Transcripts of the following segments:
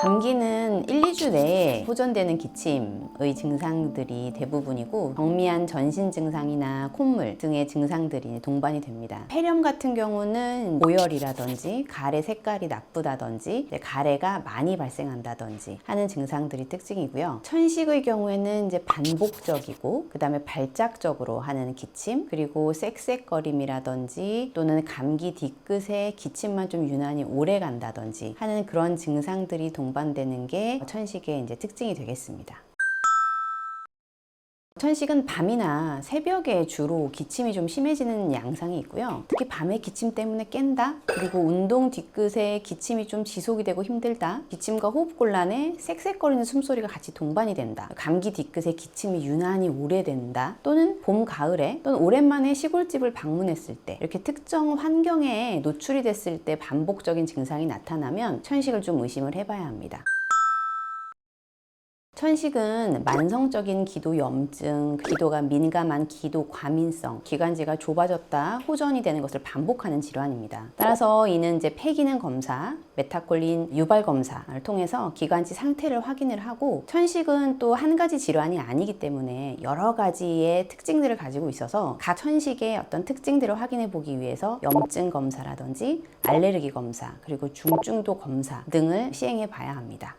감기는 1, 2주 내에 호전되는 기침의 증상들이 대부분이고 경미한 전신 증상이나 콧물 등의 증상들이 동반이 됩니다. 폐렴 같은 경우는 고열이라든지 가래 색깔이 나쁘다든지 가래가 많이 발생한다든지 하는 증상들이 특징이고요. 천식의 경우에는 이제 반복적이고 그 다음에 발작적으로 하는 기침, 그리고 쌕쌕거림이라든지 또는 감기 뒤끝에 기침만 좀 유난히 오래 간다든지 하는 그런 증상들이 동반되는 게 천식의 이제 특징이 되겠습니다. 천식은 밤이나 새벽에 주로 기침이 좀 심해지는 양상이 있고요. 특히 밤에 기침 때문에 깬다, 그리고 운동 뒤끝에 기침이 좀 지속이 되고 힘들다, 기침과 호흡곤란에 쌕쌕거리는 숨소리가 같이 동반이 된다, 감기 뒤끝에 기침이 유난히 오래된다, 또는 봄, 가을에 또는 오랜만에 시골집을 방문했을 때 이렇게 특정 환경에 노출이 됐을 때 반복적인 증상이 나타나면 천식을 좀 의심을 해봐야 합니다. 천식은 만성적인 기도 염증, 기도가 민감한 기도 과민성, 기관지가 좁아졌다 호전이 되는 것을 반복하는 질환입니다. 따라서 이는 이제 폐기능 검사, 메타콜린 유발 검사를 통해서 기관지 상태를 확인을 하고, 천식은 또 한 가지 질환이 아니기 때문에 여러 가지의 특징들을 가지고 있어서 각 천식의 어떤 특징들을 확인해 보기 위해서 염증 검사라든지 알레르기 검사, 그리고 중증도 검사 등을 시행해 봐야 합니다.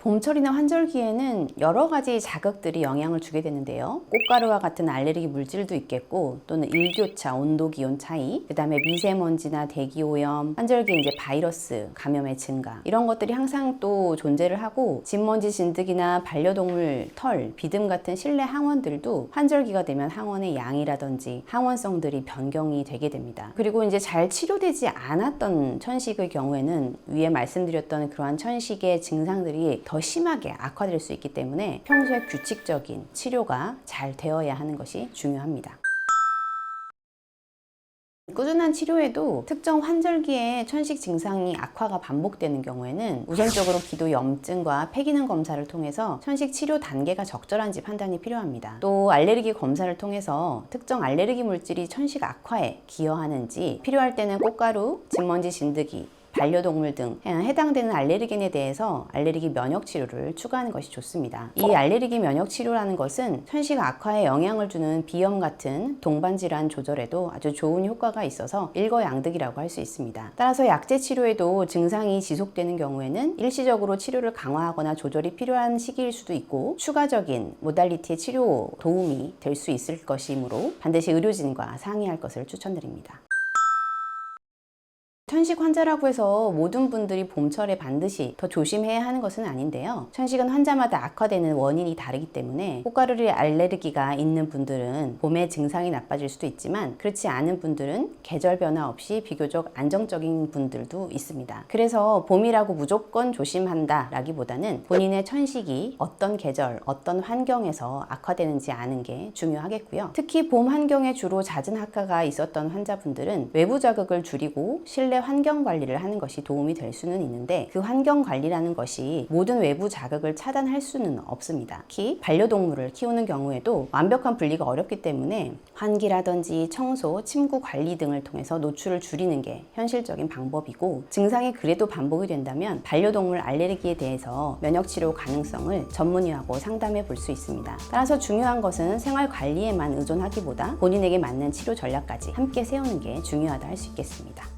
봄철이나 환절기에는 여러 가지 자극들이 영향을 주게 되는데요. 꽃가루와 같은 알레르기 물질도 있겠고, 또는 일교차, 온도, 기온 차이, 그 다음에 미세먼지나 대기오염, 환절기에 이제 바이러스 감염의 증가, 이런 것들이 항상 또 존재를 하고, 진먼지 진드기나 반려동물 털, 비듬 같은 실내 항원들도 환절기가 되면 항원의 양이라든지 항원성들이 변경이 되게 됩니다. 그리고 이제 잘 치료되지 않았던 천식의 경우에는 위에 말씀드렸던 그러한 천식의 증상들이 더 심하게 악화될 수 있기 때문에 평소에 규칙적인 치료가 잘 되어야 하는 것이 중요합니다. 꾸준한 치료에도 특정 환절기에 천식 증상이 악화가 반복되는 경우에는 우선적으로 기도 염증과 폐기능 검사를 통해서 천식 치료 단계가 적절한지 판단이 필요합니다. 또 알레르기 검사를 통해서 특정 알레르기 물질이 천식 악화에 기여하는지, 필요할 때는 꽃가루, 진먼지 진드기, 반려동물 등 해당되는 알레르겐에 대해서 알레르기 면역 치료를 추가하는 것이 좋습니다. 이 알레르기 면역 치료라는 것은 천식 악화에 영향을 주는 비염 같은 동반 질환 조절에도 아주 좋은 효과가 있어서 일거양득이라고 할 수 있습니다. 따라서 약제 치료에도 증상이 지속되는 경우에는 일시적으로 치료를 강화하거나 조절이 필요한 시기일 수도 있고, 추가적인 모달리티의 치료 도움이 될 수 있을 것이므로 반드시 의료진과 상의할 것을 추천드립니다. 천식 환자라고 해서 모든 분들이 봄철에 반드시 더 조심해야 하는 것은 아닌데요. 천식은 환자마다 악화되는 원인이 다르기 때문에 꽃가루에 알레르기가 있는 분들은 봄에 증상이 나빠질 수도 있지만, 그렇지 않은 분들은 계절 변화 없이 비교적 안정적인 분들도 있습니다. 그래서 봄이라고 무조건 조심한다 라기보다는 본인의 천식이 어떤 계절, 어떤 환경에서 악화되는지 아는 게 중요하겠고요. 특히 봄 환경에 주로 잦은 악화가 있었던 환자분들은 외부 자극을 줄이고 실내 환경 관리를 하는 것이 도움이 될 수는 있는데, 그 환경 관리라는 것이 모든 외부 자극을 차단할 수는 없습니다. 특히 반려동물을 키우는 경우에도 완벽한 분리가 어렵기 때문에 환기라든지 청소, 침구 관리 등을 통해서 노출을 줄이는 게 현실적인 방법이고, 증상이 그래도 반복이 된다면 반려동물 알레르기에 대해서 면역치료 가능성을 전문의하고 상담해 볼 수 있습니다. 따라서 중요한 것은 생활 관리에만 의존하기보다 본인에게 맞는 치료 전략까지 함께 세우는 게 중요하다 할 수 있겠습니다.